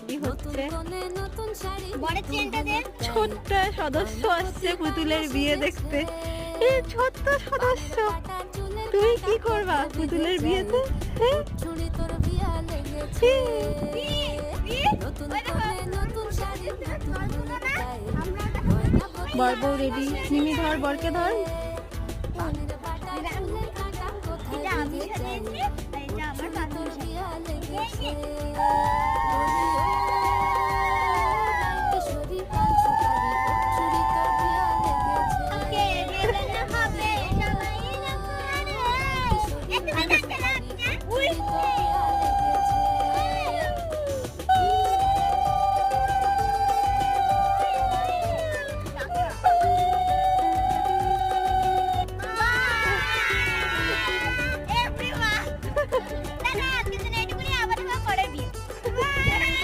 কি হচ্ছে। ছোট্ট সদস্য আসছে পুতুলের বিয়ে দেখতে। এই ছোট্ট সদস্য, তুমি কি করবা পুতুলের বিয়েতে? বর বউ রেডি। মিমি ধর, বরকে ধর।